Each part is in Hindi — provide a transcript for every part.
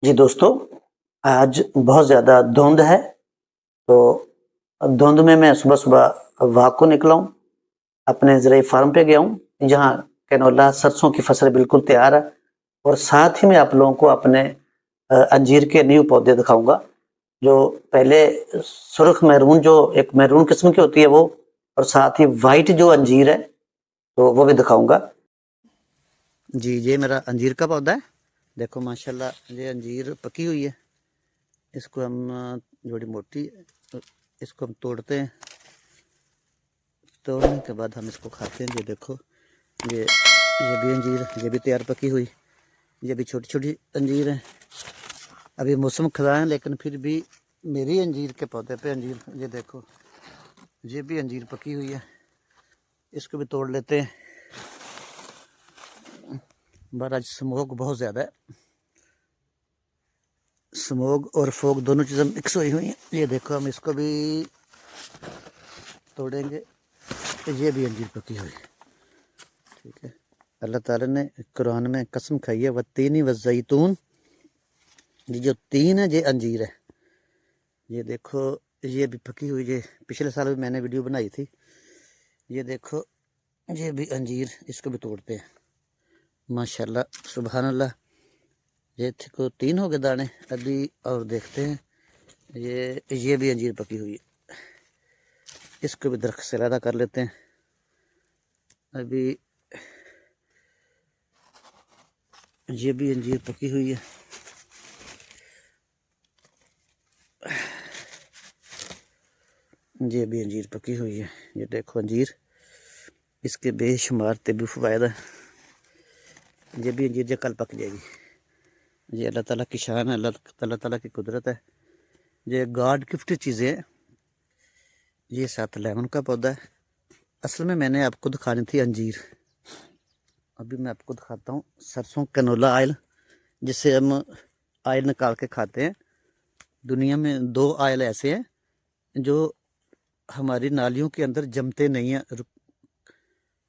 जी दोस्तों, आज बहुत ज़्यादा धुंध है, तो धुंध में मैं सुबह-सुबह वॉक को निकला हूँ। अपने ज़रिए फार्म पे गया हूँ, जहाँ कैनोला सरसों की फसल बिल्कुल तैयार है और साथ ही मैं आप लोगों को अपने अंजीर के न्यू पौधे दिखाऊँगा, जो पहले सुर्ख मैरून जो एक मैरून किस्म की होती है वो और साथ ही व्हाइट जो अंजीर है, तो वो भी दिखाऊँगा। जी, ये मेरा अंजीर का पौधा है। देखो माशाल्लाह ये अंजीर पकी हुई है। इसको हम थोड़ी मोटी इसको हम तोड़ते हैं। तोड़ने के बाद हम इसको खाते हैं। ये देखो ये भी अंजीर, ये भी तैयार पकी हुई। ये भी छोटी छोटी अंजीर है। अभी मौसम खरा है लेकिन फिर भी मेरी अंजीर के पौधे पे अंजीर, ये देखो ये भी अंजीर पकी हुई है। इसको भी तोड़ लेते हैं। बार आज स्मोक बहुत ज़्यादा है। स्मोक और फोग दोनों चीज़ें मिक्स हुई हुई हैं। ये देखो हम इसको भी तोड़ेंगे। ये भी अंजीर पकी हुई है। ठीक है, अल्लाह ताला ने कुरान में कसम खाई है, व तीनी व जैतून। ये जो तीन है ये अंजीर है। ये देखो ये भी पकी हुई। ये पिछले साल भी मैंने वीडियो बनाई थी। ये देखो ये भी अंजीर, इसको भी तोड़ते हैं। माशाल्लाह सुभान अल्लाह। ये को तीन हो गए दाने। अभी और देखते हैं। ये भी अंजीर पकी हुई है। इसको भी दरख्त से अलग कर लेते हैं। अभी ये भी अंजीर पकी हुई है। ये भी अंजीर पकी हुई है। ये देखो अंजीर, इसके बेशुमार तिब्बी फ़वायद है। ये भी अंजीर जो कल पक जाएगी। ये अल्लाह ताला की शान है, अल्लाह ताला की कुदरत है। ये गॉड गिफ्ट चीज़ें हैं। ये साथ लेमन का पौधा है। असल में मैंने आपको दिखानी थी अंजीर। अभी मैं आपको दिखाता हूँ सरसों कैनोला ऑयल, जिससे हम ऑयल निकाल के खाते हैं। दुनिया में दो ऑयल ऐसे हैं जो हमारी नालियों के अंदर जमते नहीं हैं।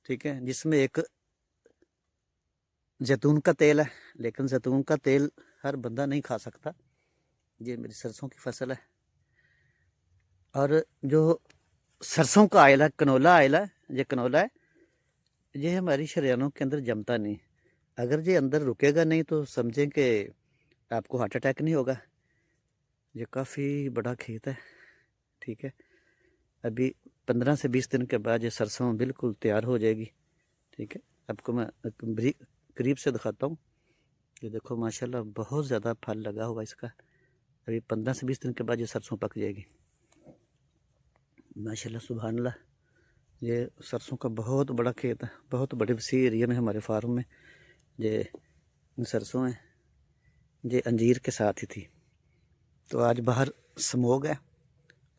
ठीक है, जिसमें एक जैतून का तेल है, लेकिन जैतून का तेल हर बंदा नहीं खा सकता। ये मेरी सरसों की फसल है। और जो सरसों का आयल है, कनोला आयल है, ये कनोला है, ये हमारी शरीरों के अंदर जमता नहीं। अगर ये अंदर रुकेगा नहीं तो समझें कि आपको हार्ट अटैक नहीं होगा। ये काफ़ी बड़ा खेत है। ठीक है, अभी 15 से 20 दिन के बाद ये सरसों बिल्कुल तैयार हो जाएगी। ठीक है, आपको मैं करीब से दिखाता हूँ। ये देखो माशाल्लाह बहुत ज़्यादा फल लगा हुआ इसका। अभी 15 से 20 दिन के बाद ये सरसों पक जाएगी। माशाल्लाह सुभान अल्लाह। ये सरसों का बहुत बड़ा खेत है। बहुत बड़े वसी एरिया में हमारे फार्म में ये सरसों है। ये अंजीर के साथ ही थी। तो आज बाहर स्मोक है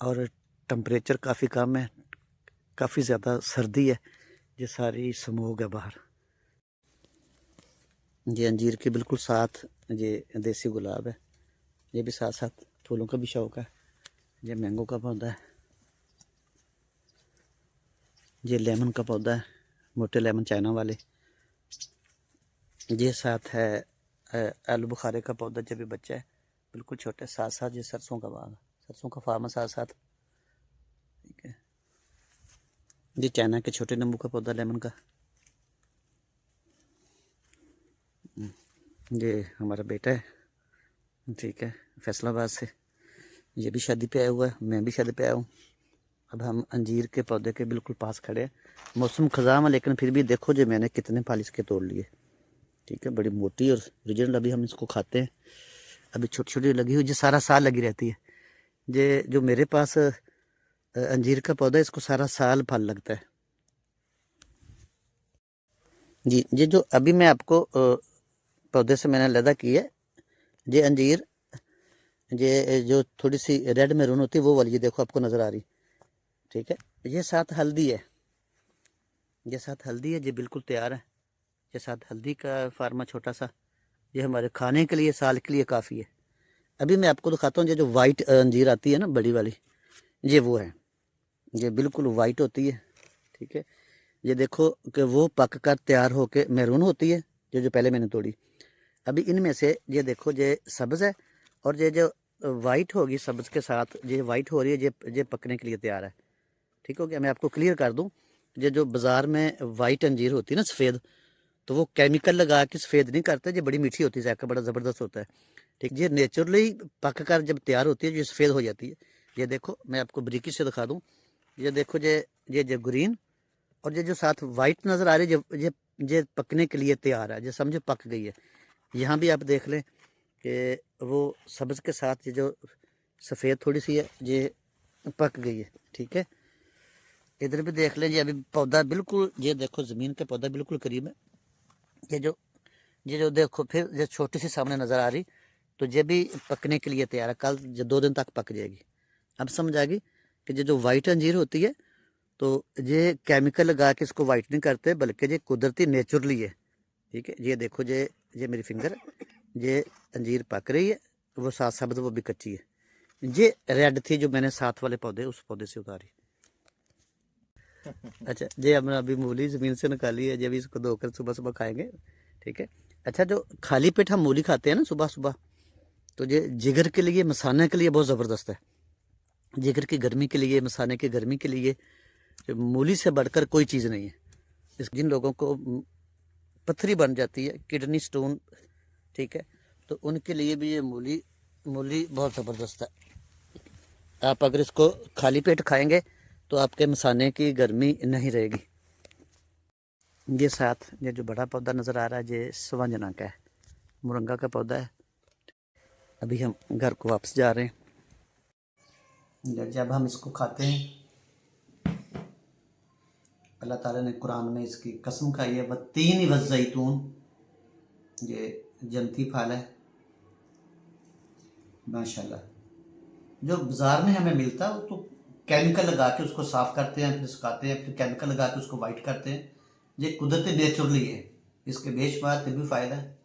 और टम्परेचर काफ़ी कम है, काफ़ी ज़्यादा सर्दी है। ये सारी स्मोक है बाहर। ये अंजीर के बिल्कुल साथ ये देसी गुलाब है। ये भी साथ साथ फूलों का भी शौक है। ये मैंगो का पौधा है। ये लेमन का पौधा है, मोटे लेमन चाइना वाले। ये साथ है आलू बुखारे का पौधा, जब भी बच्चा है बिल्कुल छोटे। साथ साथ ये सरसों का बाग, सरसों का फार्म है साथ साथ। ठीक है, ये चाइना के छोटे नींबू का पौधा लेमन का। ये हमारा बेटा है, ठीक है, फैसलाबाद से। ये भी शादी पे आया हुआ है, मैं भी शादी पे आया हूँ। अब हम अंजीर के पौधे के बिल्कुल पास खड़े हैं। मौसम ख़ज़ाम है लेकिन फिर भी देखो जो मैंने कितने फल इसके तोड़ लिए। ठीक है, बड़ी मोटी और ओरिजिनल। अभी हम इसको खाते हैं। अभी छोटी छोटी लगी हुई, जो सारा साल लगी रहती है। ये जो मेरे पास अंजीर का पौधा है, इसको सारा साल फल लगता है। जी, ये जो अभी मैं आपको पौधे से मैंने लदा की है, ये अंजीर, ये जो थोड़ी सी रेड मैरून होती है वो वाली, ये देखो आपको नज़र आ रही। ठीक है, ये साथ हल्दी है। ये साथ हल्दी है, ये बिल्कुल तैयार है। ये साथ हल्दी का फार्मा छोटा सा, ये हमारे खाने के लिए साल के लिए काफ़ी है। अभी मैं आपको दिखाता हूँ, ये जो वाइट अंजीर आती है ना बड़ी वाली, ये वो है। ये बिल्कुल वाइट होती है। ठीक है, ये देखो कि वो पक कर तैयार होके मैरून होती है, जो जो पहले मैंने तोड़ी। अभी इनमें से ये देखो ये सब्ज़ है और ये जो वाइट होगी सब्ज़ के साथ, ये वाइट हो रही है, ये पकने के लिए तैयार है। ठीक हो गया। मैं आपको क्लियर कर दूं, ये जो बाज़ार में वाइट अंजीर होती है ना सफ़ेद, तो वो केमिकल लगा के सफ़ेद नहीं करते, ये बड़ी मीठी होती है, जायका बड़ा ज़बरदस्त होता है। ठीक, ये नेचुरली पक कर जब तैयार होती है ये सफ़ेद हो जाती है। ये देखो मैं आपको बारीकी से दिखा दूँ, ये देखो ये जो ग्रीन और ये जो साथ वाइट नज़र आ रही है, ये पकने के लिए तैयार है, ये समझो पक गई है। यहाँ भी आप देख लें कि वो सब्ज़ के साथ ये जो सफ़ेद थोड़ी सी है ये पक गई है। ठीक है, इधर भी देख लें, ये अभी पौधा बिल्कुल, ये देखो ज़मीन के पौधा बिल्कुल करीब है। ये जो देखो फिर ये छोटी सी सामने नज़र आ रही, तो ये भी पकने के लिए तैयार है, कल 2 दिन तक पक जाएगी। अब समझ आ गई कि ये जो वाइट अंजीर होती है, तो ये केमिकल लगा के इसको वाइट नहीं करते, बल्कि ये कुदरती नेचुरली है। ठीक है, ये देखो ये मेरी फिंगर, ये अंजीर पक रही है, वो साथ सब्ज़ वो भी कच्ची है। ये रेड थी जो मैंने साथ वाले पौधे उस पौधे से उतारी। अच्छा, ये हमने अभी मूली ज़मीन से निकाली है, ये भी इसको धोकर सुबह सुबह खाएंगे। ठीक है। अच्छा, जो खाली पेट हम मूली खाते हैं ना सुबह सुबह, तो ये जिगर के लिए, मसाने के लिए बहुत ज़बरदस्त है। जिगर की गर्मी के लिए, मसाने की गर्मी के लिए मूली से बढ़कर कोई चीज़ नहीं है। जिन लोगों को पथरी बन जाती है, किडनी स्टोन, ठीक है, तो उनके लिए भी ये मूली बहुत ज़बरदस्त है। आप अगर इसको खाली पेट खाएंगे तो आपके मसाने की गर्मी नहीं रहेगी। ये साथ ये जो बड़ा पौधा नज़र आ रहा है, ये सवांजना का है, मुरंगा का पौधा है। अभी हम घर को वापस जा रहे हैं। जब हम इसको खाते हैं, अल्लाह ताला ने कुरान में इसकी कसम खाई है, वत्तीन वज़्ज़ैतून, ये जन्नती फल है माशाल्लाह। जो बाज़ार में हमें मिलता है वो तो केमिकल लगा के उसको साफ़ करते हैं, फिर सुखाते हैं, फिर केमिकल लगा के उसको वाइट करते हैं। ये कुदरती नेचुरली है, इसके बेशुमार तिब्बी फ़ायदा है।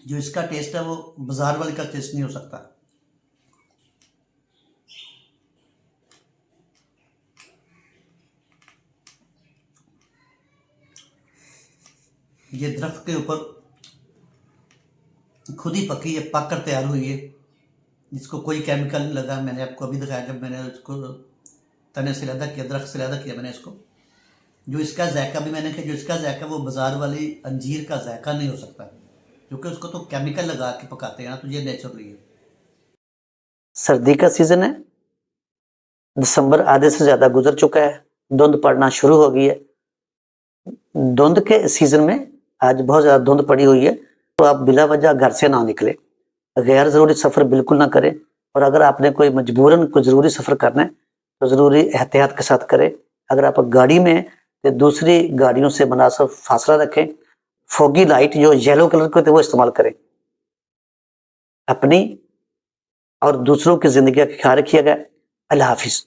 जो इसका टेस्ट है वो बाज़ार वाले का टेस्ट नहीं हो सकता। ये दरख्त के ऊपर खुद ही पकी है, पक कर तैयार हुई है, जिसको कोई केमिकल नहीं लगा। मैंने आपको अभी दिखाया जब मैंने उसको तने से लदा किया, दरख्त से लदा किया मैंने इसको। जो इसका जायका भी मैंने कहा, जो इसका जायका वो बाज़ार वाली अंजीर का जायका नहीं हो सकता, क्योंकि उसको तो केमिकल लगा के पकाते हैं ना, तो ये नेचुरली है। सर्दी का सीज़न है, दिसंबर आधे से ज़्यादा गुजर चुका है, धुंध पड़ना शुरू हो गई है। धुंध के सीज़न में आज बहुत ज़्यादा धुंध पड़ी हुई है, तो आप बिला वजह घर से ना निकले, गैर ज़रूरी सफ़र बिल्कुल ना करें, और अगर आपने कोई मजबूरन कोई ज़रूरी सफ़र करना है तो ज़रूरी एहतियात के साथ करें। अगर आप गाड़ी में तो दूसरी गाड़ियों से मुनासिब फासला रखें। फोगी लाइट जो येलो कलर के होते हैं वो इस्तेमाल करें। अपनी और दूसरों की ज़िंदगी का ख्याल रखिएगा। अल्लाह हाफिज़।